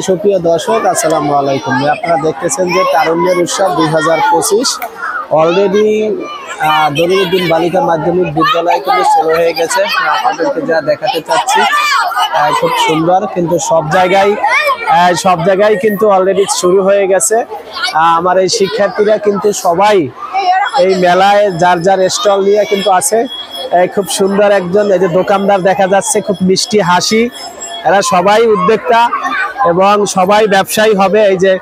সুপ্রিয় দর্শক, আসসালামু আলাইকুম। আপনারা দেখতেছেন যে তারুণ্যের উৎসব 2025 অলরেডি দরুদ্দিন বালিকা মাধ্যমিক বিদ্যালয় কিন্তু শুরু হয়ে গেছে। আপনাদেরকে যা দেখাতে চাচ্ছি খুব সুন্দর, কিন্তু সব জায়গায় কিন্তু অলরেডি শুরু হয়ে গেছে। আমার এই শিক্ষার্থীরা কিন্তু সবাই এই মেলায় যার যার স্টল নিয়ে কিন্তু আছে। খুব সুন্দর একজন এই যে দোকানদার দেখা যাচ্ছে, খুব মিষ্টি হাসি। এরা সবাই উদ্যোক্তা এবং সবাই ব্যবসায়ী হবে। এই যে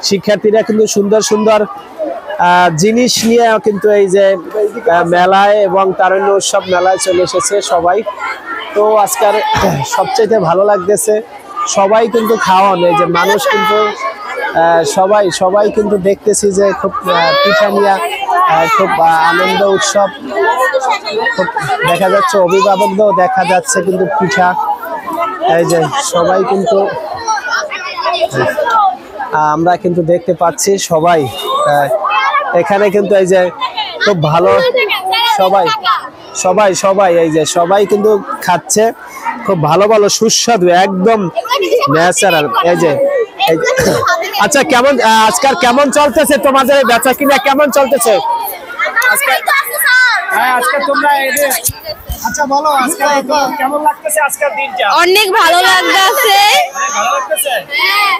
শিক্ষার্থীরা কিন্তু সুন্দর সুন্দর জিনিস নিয়ে কিন্তু এই যে মেলায় এবং তারুণ্য উৎসব মেলায় চলে এসেছে সবাই। তো আজকের সবচেয়ে ভালো লাগতেছে, সবাই কিন্তু খাওয়ান, এই যে মানুষ কিন্তু সবাই কিন্তু দেখতেছি যে খুব পিঠা নিয়ে খুব আনন্দ উৎসব খুব দেখা যাচ্ছে। অভিভাবকদেরও দেখা যাচ্ছে কিন্তু পিঠা, এই যে সবাই কিন্তু আমরা কিন্তু দেখতে পাচ্ছি সবাই এখানে কিন্তু এই যে খুব ভালো সবাই এই যে সবাই কিন্তু খাচ্ছে খুব ভালো ভালো সুস্বাদু একদম ন্যাচারাল। এই যে আচ্ছা, কেমন আজকাল কেমন চলতেছে তোমাদের বেচা কিনা, কেমন চলতেছে আজকে? আজকে তোমরা আচ্ছা বলো, আজকে কেমন লাগতেছে আজকের দিনটা? অনেক ভালো লাগতেছে। ভালো লাগতেছে? হ্যাঁ,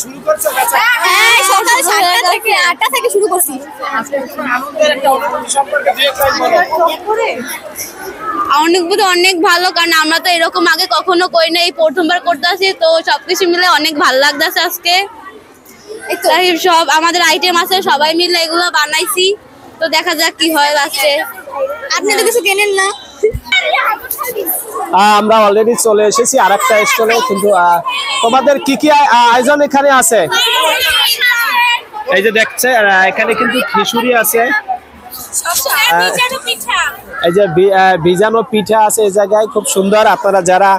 শুরু করছো বেচা? হ্যাঁ, সকাল 7টা থেকে 8টা থেকে শুরু করছি। আজকে তোমার আনন্দের একটা অনুভূতি সম্পর্কে দুই একটা বলো। অনুভূতি অনেক ভালো, কারণ আমরা তো এরকম আগে কখনো করি না, এই প্রথমবার করতেছি। তো সবকিছু মিলে অনেক ভালো লাগতেছে আজকে। সব আমাদের আইটেম আছে, সবাই মিলে এগুলো বানাইছি। তো দেখা যাক কি হয় লাস্টে। আপনি তো কিছু কেনেন না? আমরা অলরেডি চলে এসেছি আরেকটা স্টলে। কিন্তু তোমাদের কি কি আয়োজন এখানে আছে? এই যে দেখছে এখানে কিন্তু খিচুড়ি আছে, এই যে ভিজানো পিঠা আছে এই জায়গায়, খুব সুন্দর। আপনারা যারা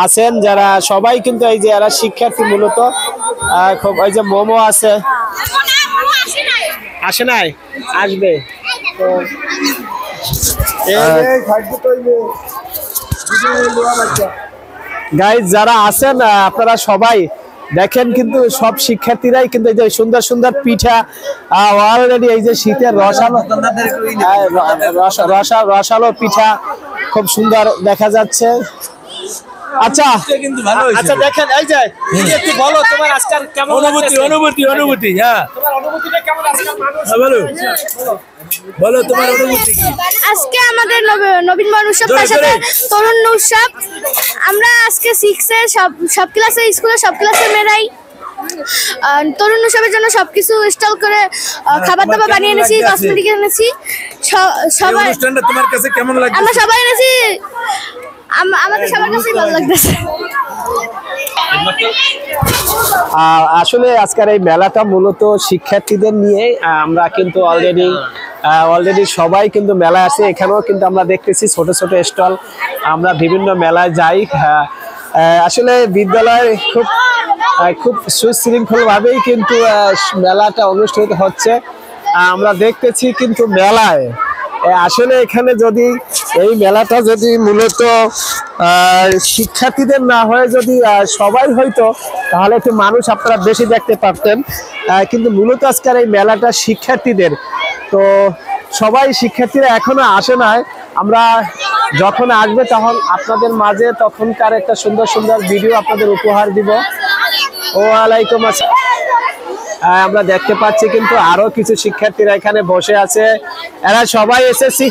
আছেন, যারা সবাই কিন্তু এই যে এরা শিক্ষার্থী মূলত, খুব এই যে মোমো আছে। আসে নাই, আসবে তো। গাইজ যারা আছেন আপনারা সবাই দেখেন, কিন্তু সব শিক্ষার্থীরাই কিন্তু এই যে সুন্দর সুন্দর পিঠা অলরেডি এই যে শীতের রসালো পিঠা খুব সুন্দর দেখা যাচ্ছে। আচ্ছা আচ্ছা, দেখেন এই যে একটু বলো তোমার আজকাল কেমন অনুভূতি হ্যাঁ, তোমার অনুভূতিটা কেমন আজকাল? মানুষ বলো তোমার অনুভূতি কি? আজকে আমাদের নবীন বরণ উৎসব, তার সাথে তরুণ উৎসব। আমরা আজকে 6 এর সব ক্লাসে, স্কুলে সব ক্লাসে মেয়েরাই তরুণ উৎসবের জন্য সবকিছু স্টল করে খাবার দাবার বানিয়ে এনেছি, কসমেটিক এনেছি। সবাই অনুষ্ঠানটা তোমার কাছে কেমন লাগছে? আমরা সবাই এনেছি, আমাদের সবার কাছেই ভালো লাগতেছে। আসলে আজকের এই মেলাটা মূলত শিক্ষার্থীদের নিয়ে। আমরা কিন্তু অলরেডি সবাই কিন্তু মেলায় আছে। এখানেও কিন্তু আমরা দেখতেছি ছোট ছোট স্টল। আমরা বিভিন্ন মেলায় যাই, আসলে বিদ্যালয়ে খুব সুশৃঙ্খল ভাবেই কিন্তু মেলাটা অনুষ্ঠিত হচ্ছে। আমরা দেখতেছি কিন্তু মেলায় আসলে এখানে যদি এই মেলাটা যদি মূলত শিক্ষার্থীদের না হয়ে যদি সবাই হয়তো, তাহলে একটু মানুষ আপনারা বেশি দেখতে পারতেন। কিন্তু মূলত আজকের এই মেলাটা শিক্ষার্থীদের। তো সবাই শিক্ষার্থীরা এখনো আসে নাই। আমরা যখন আসবে তখন আপনাদের মাঝে তখনকার একটা সুন্দর সুন্দর ভিডিও আপনাদের উপহার দিব। ওয়ালাইকুম আসসালাম। আমরা দেখতে পাচ্ছি কিন্তু আরো কিছু শিক্ষার্থীরা এখানে বসে আছে, এরা সবাই এসএসসি